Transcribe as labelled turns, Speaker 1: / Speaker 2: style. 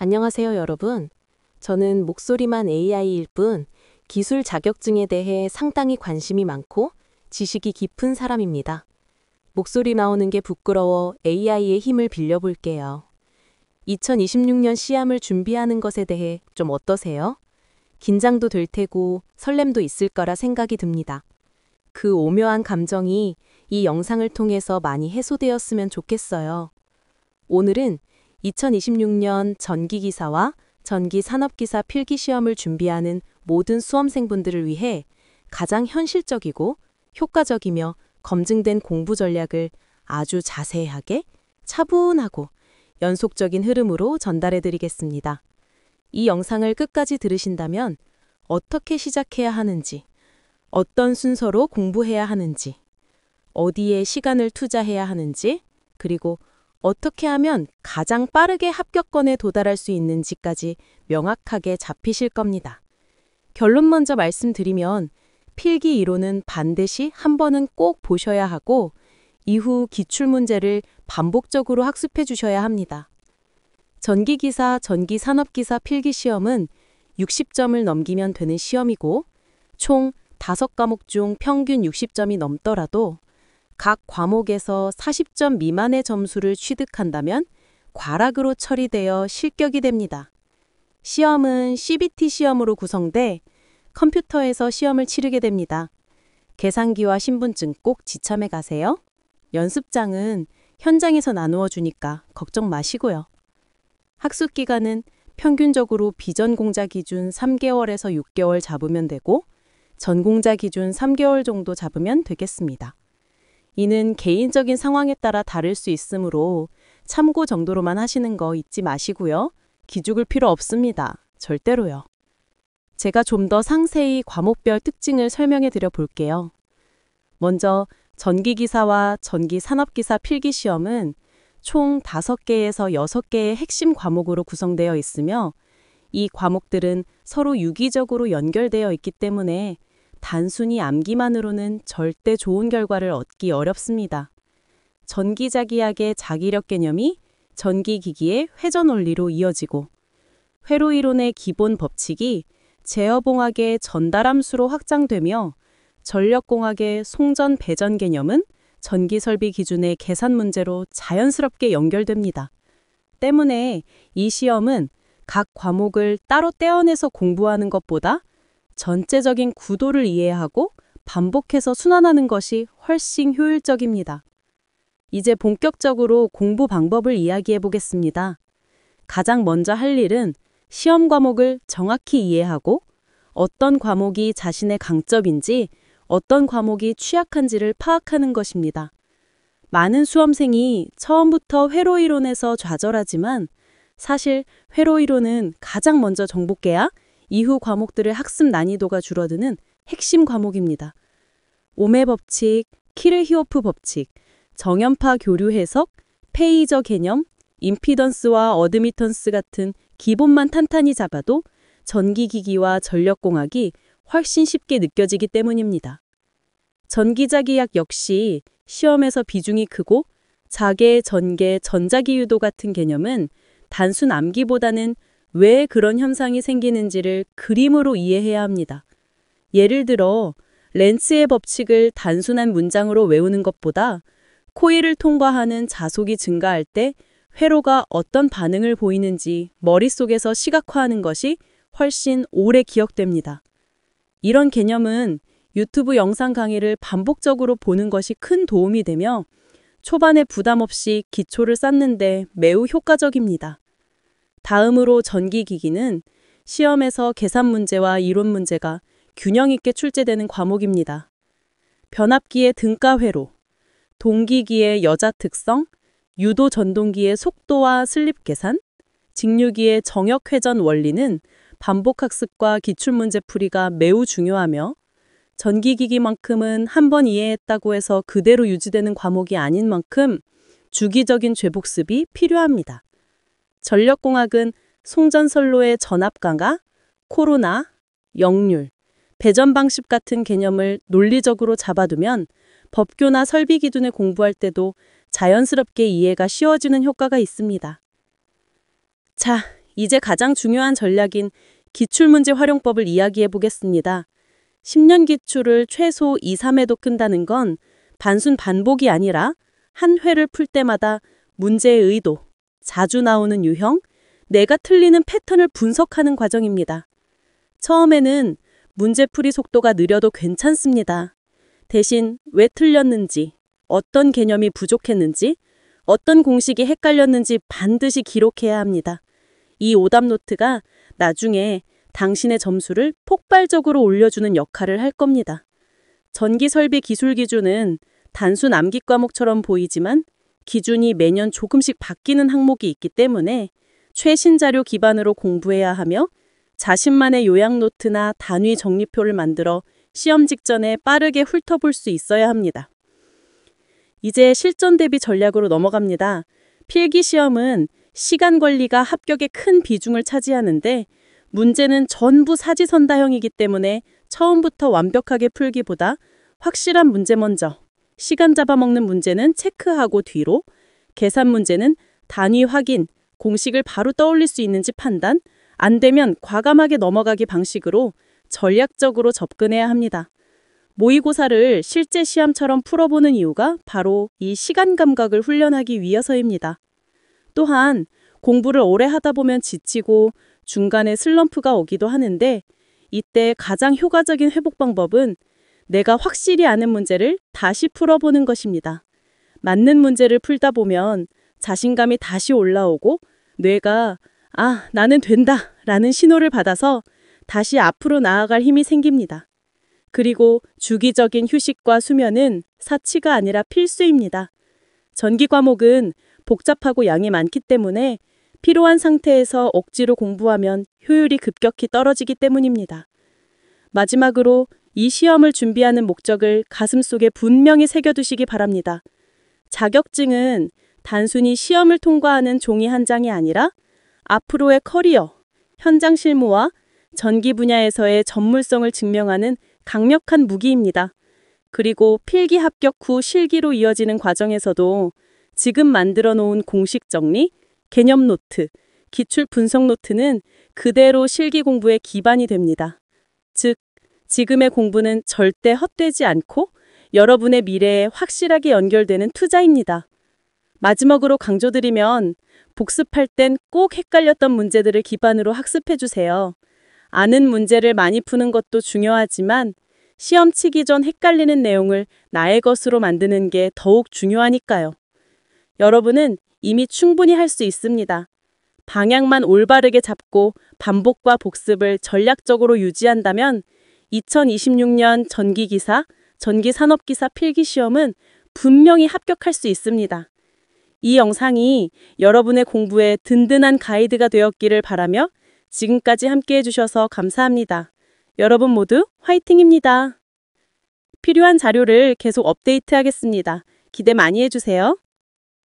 Speaker 1: 안녕하세요, 여러분. 저는 목소리만 AI일 뿐 기술 자격증에 대해 상당히 관심이 많고 지식이 깊은 사람입니다. 목소리 나오는 게 부끄러워 AI의 힘을 빌려볼게요. 2026년 시험을 준비하는 것에 대해 좀 어떠세요? 긴장도 될 테고 설렘도 있을 거라 생각이 듭니다. 그 오묘한 감정이 이 영상을 통해서 많이 해소되었으면 좋겠어요. 오늘은 2026년 전기기사와 전기산업기사 필기시험을 준비하는 모든 수험생분들을 위해 가장 현실적이고 효과적이며 검증된 공부 전략을 아주 자세하게, 차분하고 연속적인 흐름으로 전달해 드리겠습니다. 이 영상을 끝까지 들으신다면 어떻게 시작해야 하는지, 어떤 순서로 공부해야 하는지, 어디에 시간을 투자해야 하는지, 그리고 어떻게 하면 가장 빠르게 합격권에 도달할 수 있는지까지 명확하게 잡히실 겁니다. 결론 먼저 말씀드리면 필기 이론은 반드시 한 번은 꼭 보셔야 하고 이후 기출문제를 반복적으로 학습해 주셔야 합니다. 전기기사, 전기산업기사 필기시험은 60점을 넘기면 되는 시험이고 총 5과목 중 평균 60점이 넘더라도 각 과목에서 40점 미만의 점수를 취득한다면 과락으로 처리되어 실격이 됩니다. 시험은 CBT 시험으로 구성돼 컴퓨터에서 시험을 치르게 됩니다. 계산기와 신분증 꼭 지참해 가세요. 연습장은 현장에서 나누어 주니까 걱정 마시고요. 학습 기간은 평균적으로 비전공자 기준 3개월에서 6개월 잡으면 되고 전공자 기준 3개월 정도 잡으면 되겠습니다. 이는 개인적인 상황에 따라 다를 수 있으므로 참고 정도로만 하시는 거 잊지 마시고요. 기죽을 필요 없습니다. 절대로요. 제가 좀 더 상세히 과목별 특징을 설명해 드려 볼게요. 먼저 전기기사와 전기산업기사 필기시험은 총 5개에서 6개의 핵심 과목으로 구성되어 있으며 이 과목들은 서로 유기적으로 연결되어 있기 때문에 단순히 암기만으로는 절대 좋은 결과를 얻기 어렵습니다. 전기자기학의 자기력 개념이 전기기기의 회전 원리로 이어지고 회로이론의 기본 법칙이 제어봉학의 전달함수로 확장되며 전력공학의 송전 배전 개념은 전기설비 기준의 계산 문제로 자연스럽게 연결됩니다. 때문에 이 시험은 각 과목을 따로 떼어내서 공부하는 것보다 전체적인 구도를 이해하고 반복해서 순환하는 것이 훨씬 효율적입니다. 이제 본격적으로 공부 방법을 이야기해 보겠습니다. 가장 먼저 할 일은 시험 과목을 정확히 이해하고 어떤 과목이 자신의 강점인지 어떤 과목이 취약한지를 파악하는 것입니다. 많은 수험생이 처음부터 회로이론에서 좌절하지만 사실 회로이론은 가장 먼저 정복해야 이후 과목들의 학습 난이도가 줄어드는 핵심 과목입니다. 오메 법칙, 키르히오프 법칙, 정연파 교류 해석, 페이저 개념, 임피던스와 어드미턴스 같은 기본만 탄탄히 잡아도 전기기기와 전력공학이 훨씬 쉽게 느껴지기 때문입니다. 전기자기학 역시 시험에서 비중이 크고 자계, 전개, 전자기유도 같은 개념은 단순 암기보다는 왜 그런 현상이 생기는지를 그림으로 이해해야 합니다. 예를 들어 렌츠의 법칙을 단순한 문장으로 외우는 것보다 코일을 통과하는 자속이 증가할 때 회로가 어떤 반응을 보이는지 머릿속에서 시각화하는 것이 훨씬 오래 기억됩니다. 이런 개념은 유튜브 영상 강의를 반복적으로 보는 것이 큰 도움이 되며 초반에 부담 없이 기초를 쌓는데 매우 효과적입니다. 다음으로 전기기기는 시험에서 계산 문제와 이론 문제가 균형 있게 출제되는 과목입니다. 변압기의 등가 회로, 동기기의 여자 특성, 유도 전동기의 속도와 슬립 계산, 직류기의 정역 회전 원리는 반복 학습과 기출문제 풀이가 매우 중요하며 전기기기만큼은 한 번 이해했다고 해서 그대로 유지되는 과목이 아닌 만큼 주기적인 재복습이 필요합니다. 전력공학은 송전선로의 전압 강화, 코로나, 역률, 배전 방식 같은 개념을 논리적으로 잡아두면 법교나 설비 기준을 공부할 때도 자연스럽게 이해가 쉬워지는 효과가 있습니다. 자,
Speaker 2: 이제 가장 중요한 전략인 기출문제 활용법을 이야기해 보겠습니다. 10년 기출을 최소 2, 3회도 끈다는 건 단순 반복이 아니라 한 회를 풀 때마다 문제의 의도, 자주 나오는 유형, 내가 틀리는 패턴을 분석하는 과정입니다. 처음에는 문제풀이 속도가 느려도 괜찮습니다. 대신 왜 틀렸는지, 어떤 개념이 부족했는지, 어떤 공식이 헷갈렸는지 반드시 기록해야 합니다. 이 오답 노트가 나중에 당신의 점수를 폭발적으로 올려주는 역할을 할 겁니다. 전기설비 기술 기준은 단순 암기 과목처럼 보이지만 기준이 매년 조금씩 바뀌는 항목이 있기 때문에 최신 자료 기반으로 공부해야 하며 자신만의 요약 노트나 단위 정리표를 만들어 시험 직전에 빠르게 훑어볼 수 있어야 합니다. 이제 실전 대비 전략으로 넘어갑니다. 필기 시험은 시간 관리가 합격에 큰 비중을 차지하는데 문제는 전부 사지선다형이기 때문에 처음부터 완벽하게 풀기보다 확실한 문제 먼저, 시간 잡아먹는 문제는 체크하고 뒤로, 계산 문제는 단위 확인, 공식을 바로 떠올릴 수 있는지 판단, 안 되면 과감하게 넘어가기 방식으로 전략적으로 접근해야 합니다. 모의고사를 실제 시험처럼 풀어보는 이유가 바로 이 시간 감각을 훈련하기 위해서입니다. 또한 공부를 오래 하다 보면 지치고 중간에 슬럼프가 오기도 하는데 이때 가장 효과적인 회복 방법은 내가 확실히 아는 문제를 다시 풀어보는 것입니다. 맞는 문제를 풀다 보면 자신감이 다시 올라오고 뇌가 나는 된다 라는 신호를 받아서 다시 앞으로 나아갈 힘이 생깁니다. 그리고 주기적인 휴식과 수면은 사치가 아니라 필수입니다. 전기 과목은 복잡하고 양이 많기 때문에 필요한 상태에서 억지로 공부하면 효율이 급격히 떨어지기 때문입니다. 마지막으로 이 시험을 준비하는 목적을 가슴속에 분명히 새겨두시기 바랍니다. 자격증은 단순히 시험을 통과하는 종이 한 장이 아니라 앞으로의 커리어, 현장 실무와 전기 분야에서의 전문성을 증명하는 강력한 무기입니다. 그리고 필기 합격 후 실기로 이어지는 과정에서도 지금 만들어 놓은 공식 정리, 개념 노트, 기출 분석 노트는 그대로 실기 공부의 기반이 됩니다. 즉, 지금의 공부는 절대 헛되지 않고 여러분의 미래에 확실하게 연결되는 투자입니다. 마지막으로 강조드리면 복습할 땐 꼭 헷갈렸던 문제들을 기반으로 학습해 주세요. 아는 문제를 많이 푸는 것도 중요하지만 시험 치기 전 헷갈리는 내용을 나의 것으로 만드는 게 더욱 중요하니까요. 여러분은 이미 충분히 할 수 있습니다. 방향만 올바르게 잡고 반복과 복습을 전략적으로 유지한다면 2026년 전기기사, 전기산업기사 필기시험은 분명히 합격할 수 있습니다. 이 영상이 여러분의 공부에 든든한 가이드가 되었기를 바라며 지금까지 함께해 주셔서 감사합니다. 여러분 모두 화이팅입니다. 필요한 자료를 계속 업데이트하겠습니다. 기대 많이 해주세요.